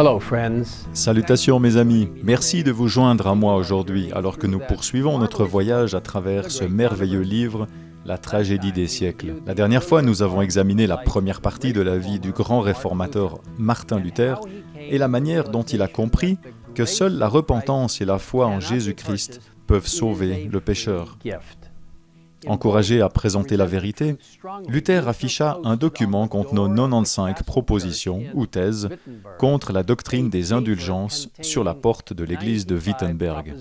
Hello, friends. Salutations mes amis, merci de vous joindre à moi aujourd'hui alors que nous poursuivons notre voyage à travers ce merveilleux livre, La tragédie des siècles. La dernière fois, nous avons examiné la première partie de la vie du grand réformateur Martin Luther et la manière dont il a compris que seule la repentance et la foi en Jésus-Christ peuvent sauver le pécheur. Encouragé à présenter la vérité, Luther afficha un document contenant 95 propositions ou thèses contre la doctrine des indulgences sur la porte de l'église de Wittenberg.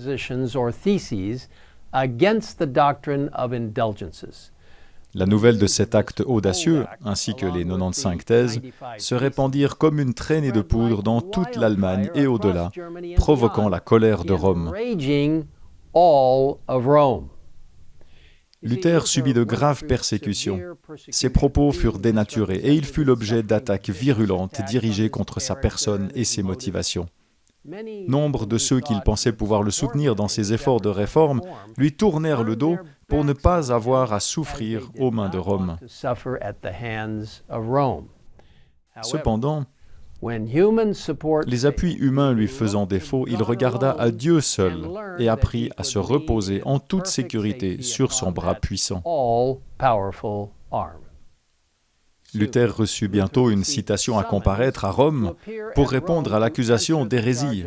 La nouvelle de cet acte audacieux, ainsi que les 95 thèses, se répandirent comme une traînée de poudre dans toute l'Allemagne et au-delà, provoquant la colère de Rome. Luther subit de graves persécutions. Ses propos furent dénaturés et il fut l'objet d'attaques virulentes dirigées contre sa personne et ses motivations. Nombre de ceux qu'il pensait pouvoir le soutenir dans ses efforts de réforme lui tournèrent le dos pour ne pas avoir à souffrir aux mains de Rome. Cependant, les appuis humains lui faisant défaut, il regarda à Dieu seul et apprit à se reposer en toute sécurité sur son bras puissant. Luther reçut bientôt une citation à comparaître à Rome pour répondre à l'accusation d'hérésie.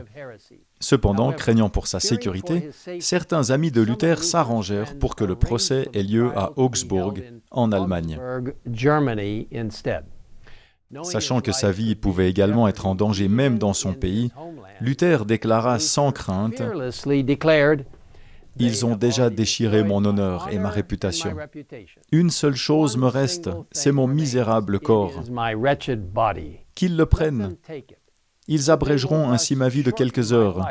Cependant, craignant pour sa sécurité, certains amis de Luther s'arrangèrent pour que le procès ait lieu à Augsbourg, en Allemagne. Sachant que sa vie pouvait également être en danger même dans son pays, Luther déclara sans crainte « Ils ont déjà déchiré mon honneur et ma réputation. Une seule chose me reste, c'est mon misérable corps. Qu'ils le prennent. Ils abrégeront ainsi ma vie de quelques heures.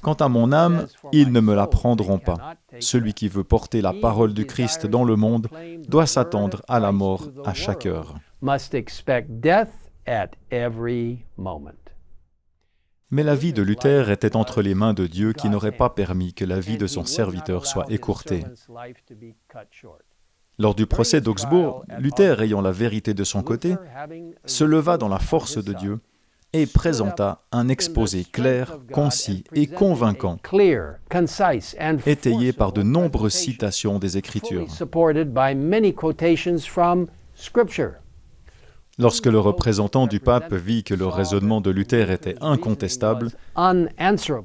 Quant à mon âme, ils ne me la prendront pas. Celui qui veut porter la parole du Christ dans le monde doit s'attendre à la mort à chaque heure. » Mais la vie de Luther était entre les mains de Dieu qui n'aurait pas permis que la vie de son serviteur soit écourtée. Lors du procès d'Augsbourg, Luther, ayant la vérité de son côté, se leva dans la force de Dieu et présenta un exposé clair, concis et convaincant, étayé par de nombreuses citations des Écritures. Lorsque le représentant du pape vit que le raisonnement de Luther était incontestable,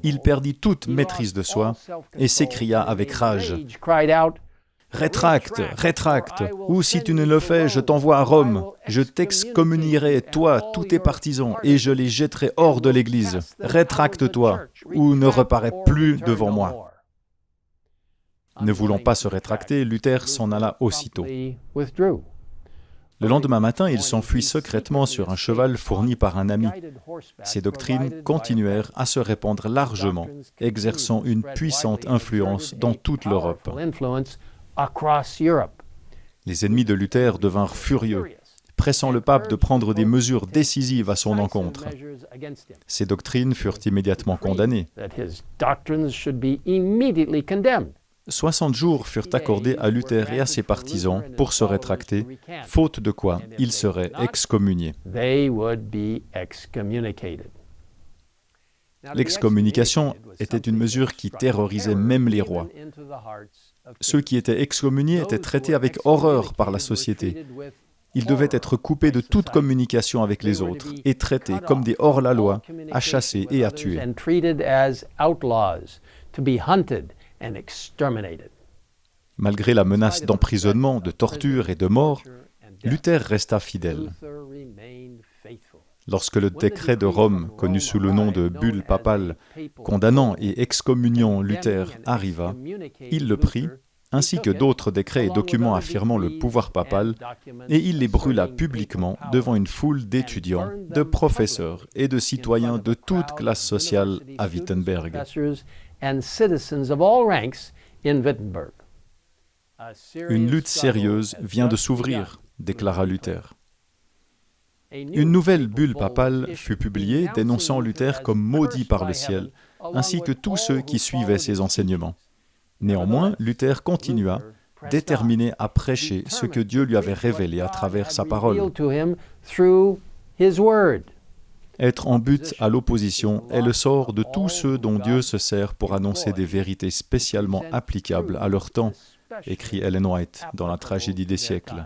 il perdit toute maîtrise de soi et s'écria avec rage « Rétracte, rétracte, ou si tu ne le fais, je t'envoie à Rome. Je t'excommunierai, toi, tous tes partisans, et je les jetterai hors de l'Église. Rétracte-toi, ou ne reparais plus devant moi. » Ne voulant pas se rétracter, Luther s'en alla aussitôt. Le lendemain matin, il s'enfuit secrètement sur un cheval fourni par un ami. Ces doctrines continuèrent à se répandre largement, exerçant une puissante influence dans toute l'Europe. Les ennemis de Luther devinrent furieux, pressant le pape de prendre des mesures décisives à son encontre. Ces doctrines furent immédiatement condamnées. 60 jours furent accordés à Luther et à ses partisans pour se rétracter, faute de quoi ils seraient excommuniés. L'excommunication était une mesure qui terrorisait même les rois. Ceux qui étaient excommuniés étaient traités avec horreur par la société. Ils devaient être coupés de toute communication avec les autres et traités comme des hors-la-loi, à chasser et à tuer. Malgré la menace d'emprisonnement, de torture et de mort, Luther resta fidèle. Lorsque le décret de Rome, connu sous le nom de bulle papale, condamnant et excommuniant Luther arriva, il le prit, ainsi que d'autres décrets et documents affirmant le pouvoir papal, et il les brûla publiquement devant une foule d'étudiants, de professeurs et de citoyens de toute classe sociale à Wittenberg. Une lutte sérieuse vient de s'ouvrir, déclara Luther. Une nouvelle bulle papale fut publiée dénonçant Luther comme maudit par le ciel, ainsi que tous ceux qui suivaient ses enseignements. Néanmoins, Luther continua, déterminé à prêcher ce que Dieu lui avait révélé à travers sa parole. Être en but à l'opposition est le sort de tous ceux dont Dieu se sert pour annoncer des vérités spécialement applicables à leur temps, écrit Ellen White dans La tragédie des siècles.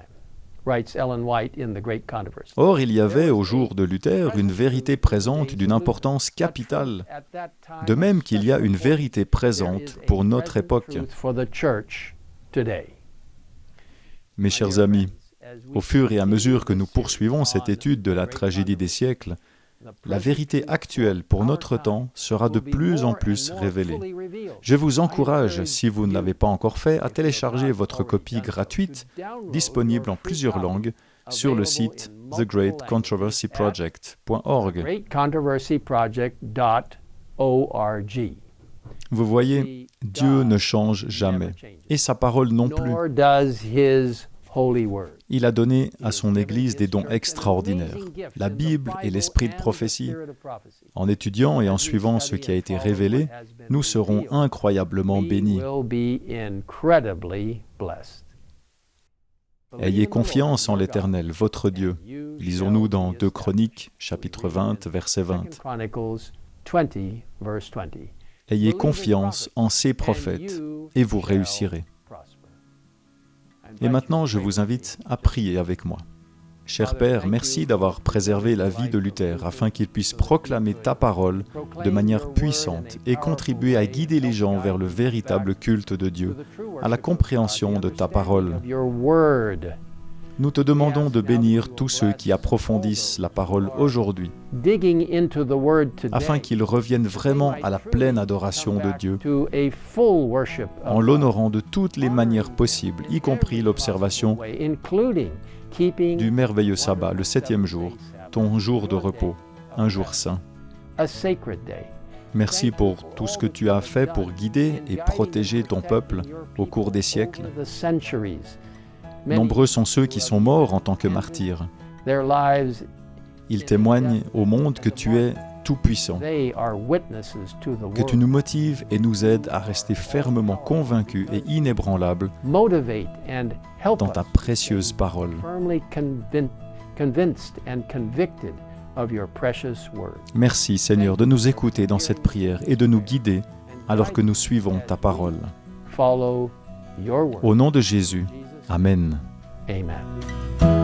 Or, il y avait au jour de Luther une vérité présente d'une importance capitale, de même qu'il y a une vérité présente pour notre époque. Mes chers amis, au fur et à mesure que nous poursuivons cette étude de la tragédie des siècles, la vérité actuelle pour notre temps sera de plus en plus révélée. Je vous encourage, si vous ne l'avez pas encore fait, à télécharger votre copie gratuite, disponible en plusieurs langues, sur le site thegreatcontroversyproject.org. Vous voyez, Dieu ne change jamais, et sa parole non plus. Il a donné à son Église des dons extraordinaires, la Bible et l'esprit de prophétie. En étudiant et en suivant ce qui a été révélé, nous serons incroyablement bénis. Ayez confiance en l'Éternel, votre Dieu. Lisons-nous dans 2 Chroniques, chapitre 20, verset 20. Ayez confiance en ces prophètes, et vous réussirez. Et maintenant, je vous invite à prier avec moi. Cher Père, merci d'avoir préservé la vie de Luther afin qu'il puisse proclamer ta parole de manière puissante et contribuer à guider les gens vers le véritable culte de Dieu, à la compréhension de ta parole. Nous te demandons de bénir tous ceux qui approfondissent la parole aujourd'hui, afin qu'ils reviennent vraiment à la pleine adoration de Dieu, en l'honorant de toutes les manières possibles, y compris l'observation du merveilleux sabbat, le 7e jour, ton jour de repos, un jour saint. Merci pour tout ce que tu as fait pour guider et protéger ton peuple au cours des siècles. Nombreux sont ceux qui sont morts en tant que martyrs. Ils témoignent au monde que tu es tout-puissant, que tu nous motives et nous aides à rester fermement convaincus et inébranlables dans ta précieuse parole. Merci Seigneur de nous écouter dans cette prière et de nous guider alors que nous suivons ta parole. Au nom de Jésus, Amen. Amen.